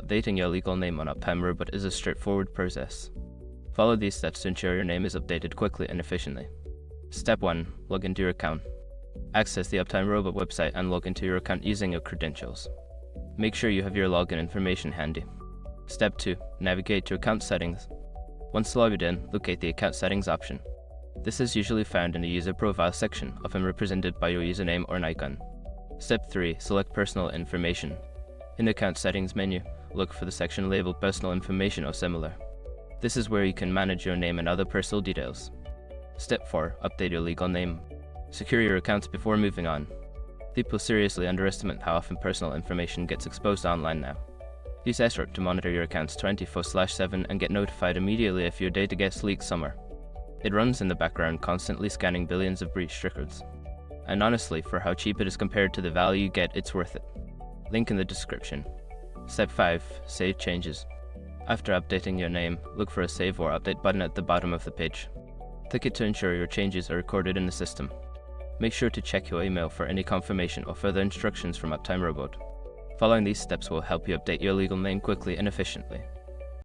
Updating your legal name on UptimeRobot is a straightforward process. Follow these steps to ensure your name is updated quickly and efficiently. Step 1. Log into your account. Access the UptimeRobot website and log into your account using your credentials. Make sure you have your login information handy. Step 2. Navigate to Account Settings. Once logged in, locate the Account Settings option. This is usually found in the User Profile section, often represented by your username or an icon. Step 3. Select Personal Information. In the Account Settings menu, look for the section labeled Personal Information or similar. This is where you can manage your name and other personal details. Step 4. Update your legal name. Secure your accounts before moving on. People seriously underestimate how often personal information gets exposed online now. Use SROT to monitor your accounts 24/7 and get notified immediately if your data gets leaked somewhere. It runs in the background, constantly scanning billions of breached records. And honestly, for how cheap it is compared to the value you get, it's worth it. Link in the description. Step 5. Save changes. After updating your name, look for a Save or Update button at the bottom of the page. Click it to ensure your changes are recorded in the system. Make sure to check your email for any confirmation or further instructions from UptimeRobot. Following these steps will help you update your legal name quickly and efficiently.